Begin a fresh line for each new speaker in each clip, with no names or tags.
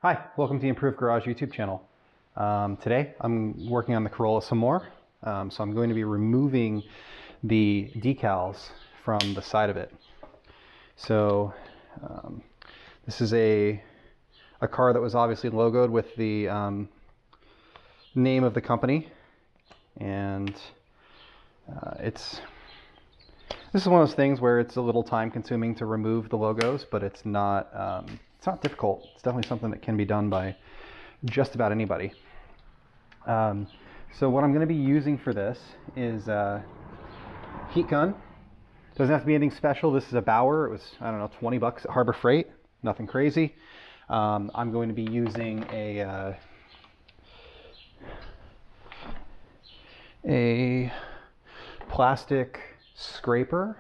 Hi, welcome to the Improved Garage YouTube channel. Today I'm working on the Corolla some more. So I'm going to be removing the decals from the side of it. So this is a car that was obviously logoed with the name of the company, and this is one of those things where it's a little time consuming to remove the logos, but it's not difficult. It's definitely something that can be done by just about anybody. So what I'm going to be using for this is a heat gun. Doesn't have to be anything special. This is a Bauer. It was, I don't know, 20 bucks at Harbor Freight. Nothing crazy. I'm going to be using a plastic scraper.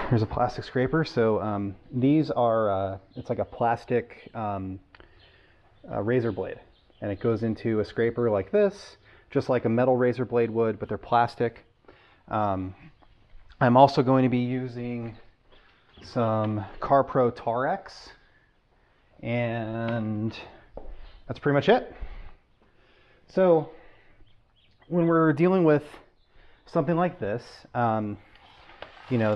Here's a plastic scraper. So these are, it's like a plastic razor blade, and it goes into a scraper like this, just like a metal razor blade would, but they're plastic. I'm also going to be using some CarPro Tar-X, and that's pretty much it. So when we're dealing with something like this, you know,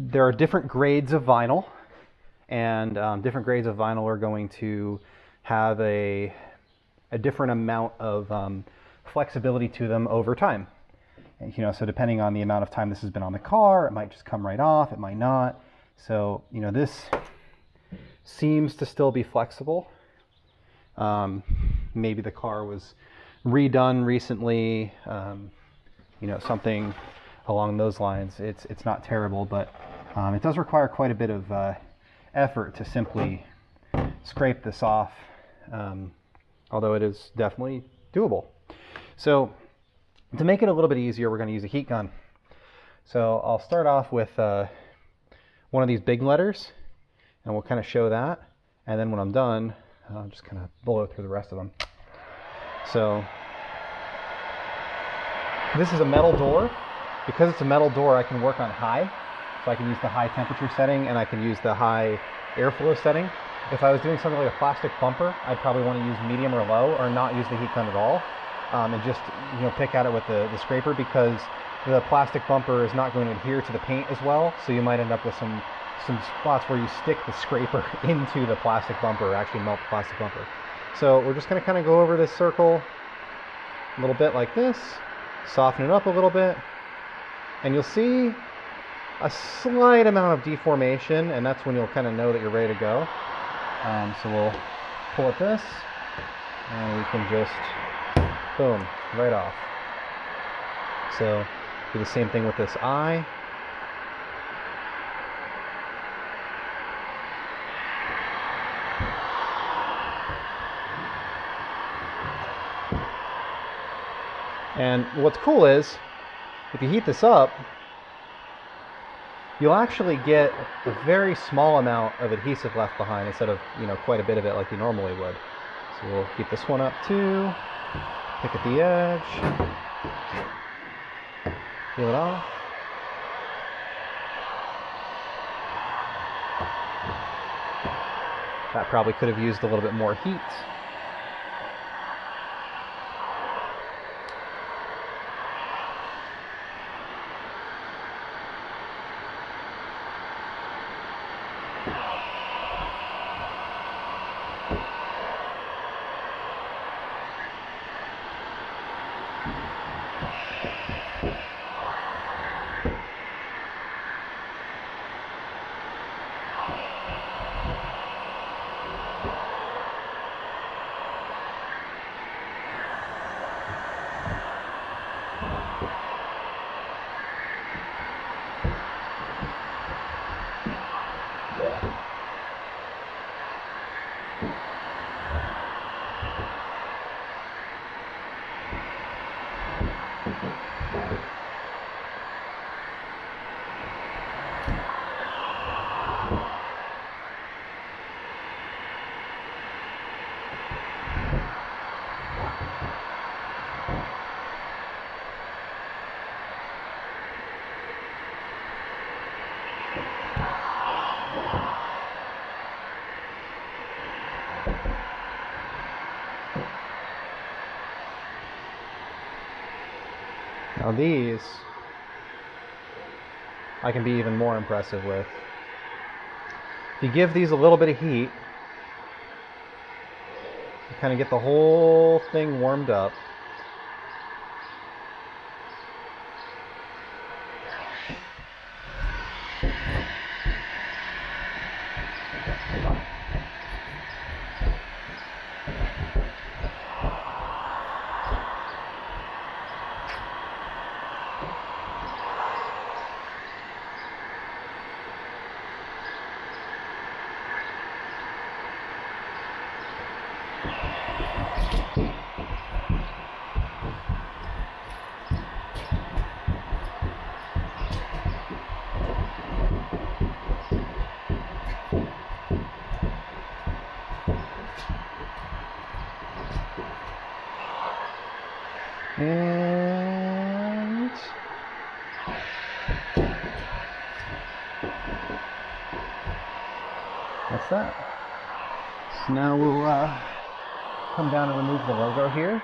there are different grades of vinyl, and different grades of vinyl are going to have a different amount of flexibility to them over time. And, you know, so depending on the amount of time this has been on the car, it might just come right off, it might not. So, you know, this seems to still be flexible. Maybe the car was redone recently, you know, something along those lines. It's not terrible, but it does require quite a bit of effort to simply scrape this off, although it is definitely doable. So to make it a little bit easier, we're going to use a heat gun. So I'll start off with one of these big letters, and we'll kind of show that, and then when I'm done, I'll just kind of blow through the rest of them. So this is a metal door. Because it's a metal door, I can work on high. So I can use the high temperature setting, and I can use the high airflow setting. If I was doing something like a plastic bumper, I'd probably want to use medium or low, or not use the heat gun at all, and just, you know, pick at it with the scraper, because the plastic bumper is not going to adhere to the paint as well. So you might end up with some spots where you stick the scraper into the plastic bumper, or actually melt the plastic bumper. So we're just going to kind of go over this circle a little bit like this, soften it up a little bit, and you'll see a slight amount of deformation, and that's when you'll kind of know that you're ready to go. So we'll pull at this, and we can just, boom, right off. So do the same thing with this eye. And what's cool is, if you heat this up, you'll actually get a very small amount of adhesive left behind instead of, you know, quite a bit of it like you normally would. So we'll heat this one up too, pick at the edge, peel it off. That probably could have used a little bit more heat. Now these, I can be even more impressive with. If you give these a little bit of heat, you kind of get the whole thing warmed up. And that's that. So now we'll come down and remove the logo here.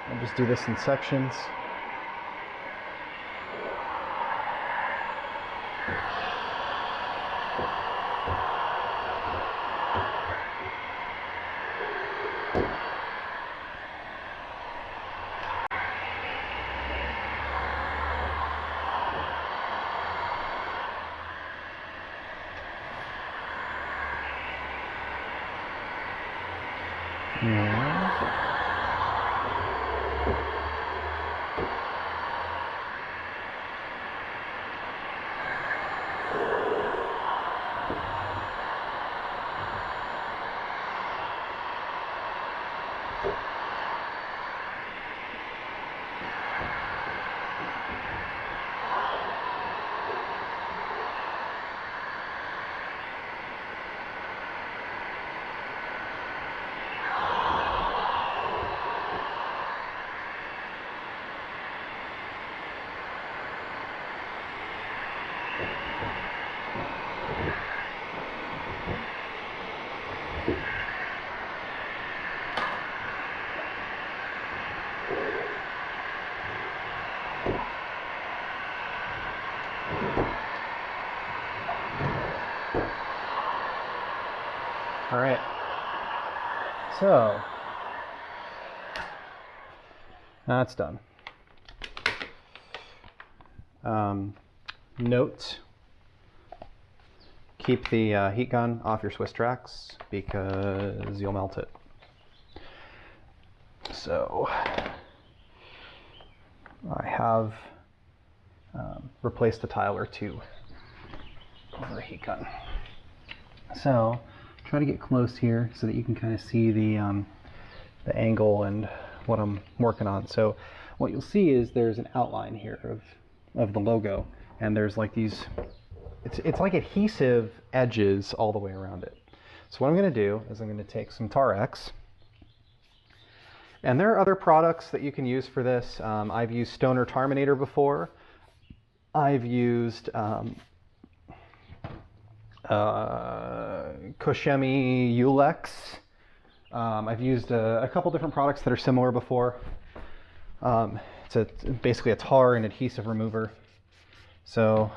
I'll just do this in sections. All right, so that's done. Note, keep the heat gun off your Swisstrax because you'll melt it. So I have replaced a tile or two over a heat gun. So try to get close here so that you can kind of see the angle and what I'm working on. So what you'll see is there's an outline here of the logo, and there's like these, it's like adhesive edges all the way around it. So what I'm going to do is I'm going to take some Tar-X, and there are other products that you can use for this. I've used Stoner Tarminator before. I've used Koch-Chemie Eulex. I've used a couple different products that are similar before. It's basically a tar and adhesive remover. So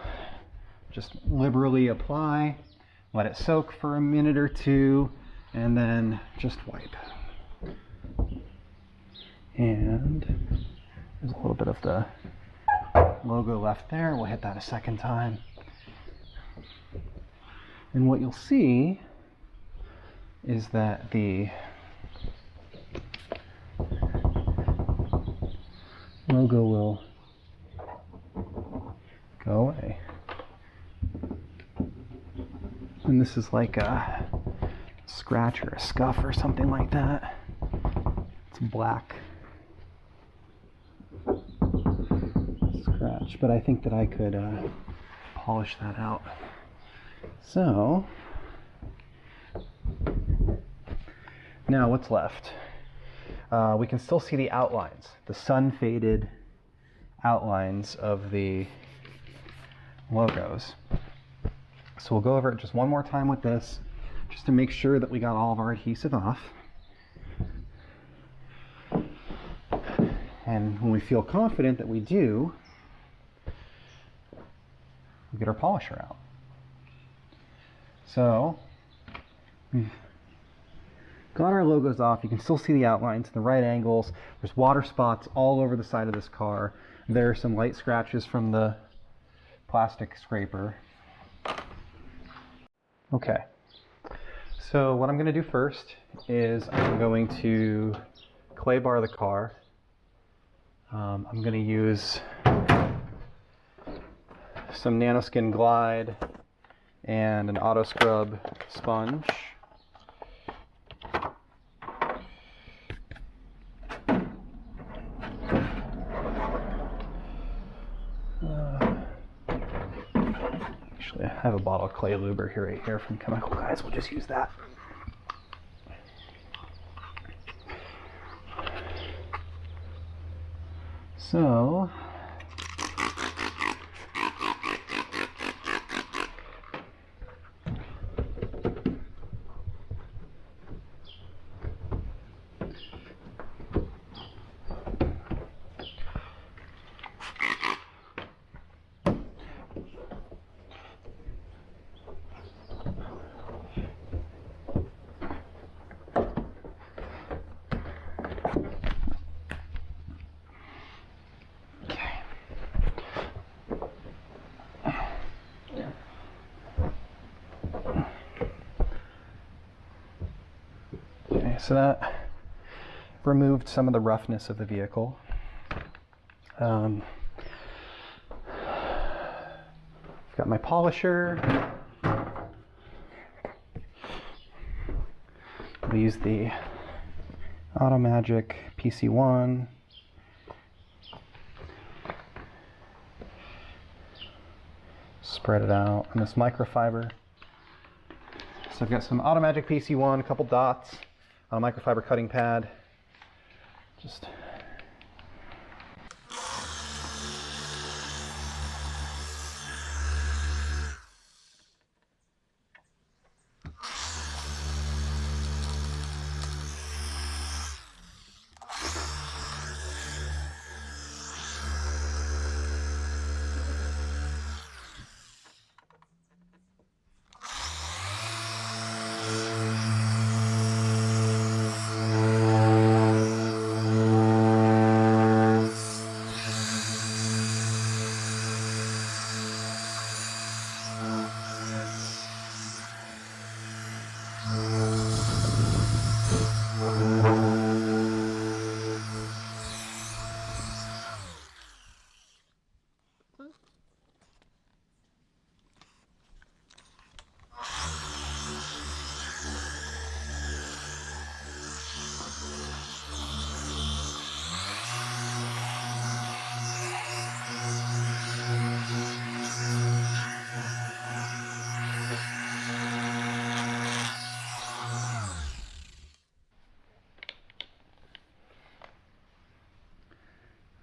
just liberally apply, let it soak for a minute or two, and then just wipe. And there's a little bit of the logo left there. We'll hit that a second time. And what you'll see is that the logo will go away. And this is like a scratch or a scuff or something like that. It's black scratch, but I think that I could polish that out. So now what's left? We can still see the outlines, the sun-faded outlines of the logos. So we'll go over it just one more time with this, just to make sure that we got all of our adhesive off. And when we feel confident that we do, we get our polisher out. So, we've got our logos off. You can still see the outlines, the right angles. There's water spots all over the side of this car. There are some light scratches from the plastic scraper. Okay, so what I'm going to do first is I'm going to clay bar the car. I'm going to use some Nanoskin Glide and an auto scrub sponge. Actually, I have a bottle of clay luber here right here from Chemical Guys. We'll just use that. So, so that removed some of the roughness of the vehicle. I've got my polisher. I'll use the Automagic PC1. Spread it out on this microfiber. So I've got some Automagic PC1, a couple dots on a microfiber cutting pad. Just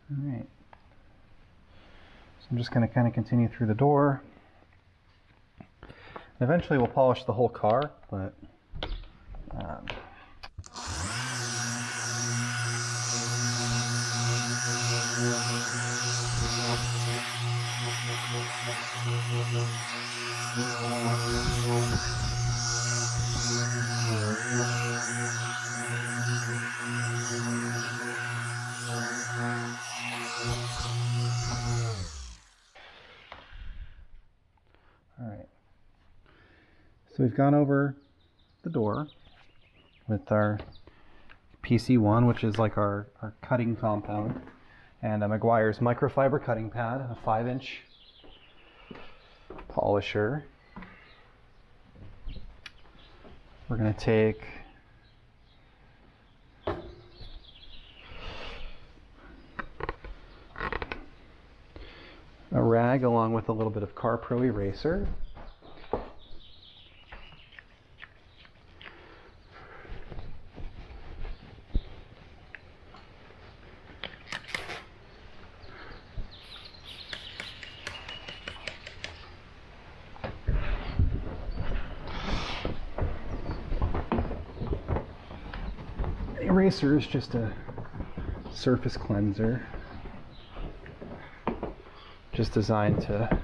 Alright, so I'm just going to kind of continue through the door. Eventually we'll polish the whole car, but Alright, so we've gone over the door with our PC1, which is like our cutting compound, and a Meguiar's microfiber cutting pad, a 5-inch polisher. We're going to take a rag along with a little bit of CarPro eraser. Eraser is just a surface cleanser, just designed to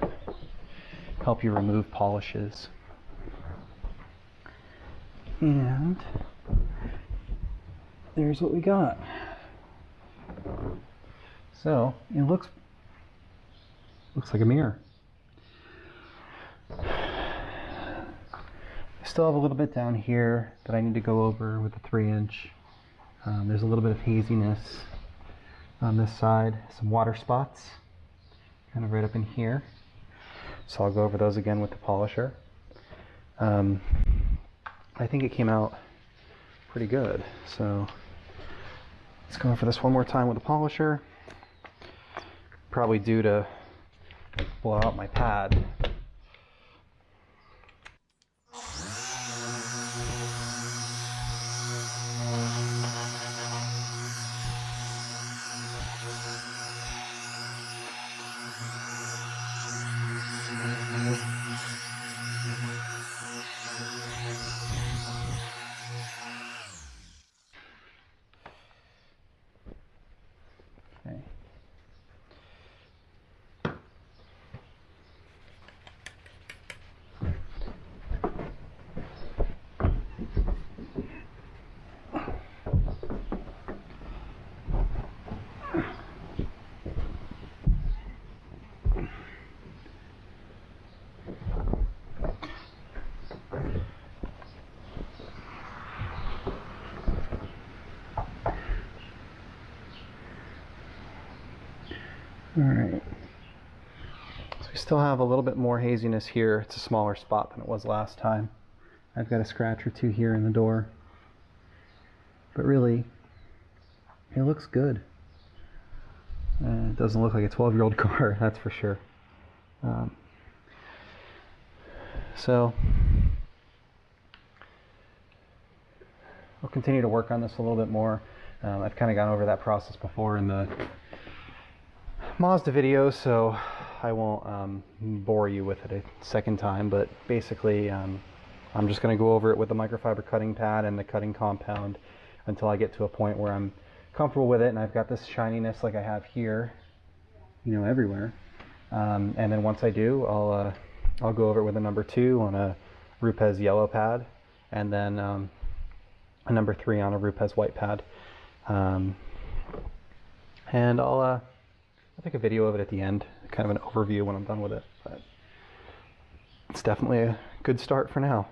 help you remove polishes. And there's what we got. So it looks like a mirror. I still have a little bit down here that I need to go over with the 3-inch. There's a little bit of haziness on this side, some water spots kind of right up in here. So I'll go over those again with the polisher. I think it came out pretty good. So let's go over this one more time with the polisher. Probably due to blow out my pad. Okay. All right, so we still have a little bit more haziness here. It's a smaller spot than it was last time. I've got a scratch or two here in the door, but really, it looks good. It doesn't look like a 12-year-old car, that's for sure. So I'll continue to work on this a little bit more. I've kind of gone over that process before in the Mazda video, so I won't bore you with it a second time, but basically I'm just going to go over it with the microfiber cutting pad and the cutting compound until I get to a point where I'm comfortable with it, and I've got this shininess like I have here, you know, everywhere. And then once I do, I'll go over it with a number 2 on a Rupes yellow pad, and then a number 3 on a Rupes white pad. And I'll take a video of it at the end, kind of an overview when I'm done with it. But it's definitely a good start for now.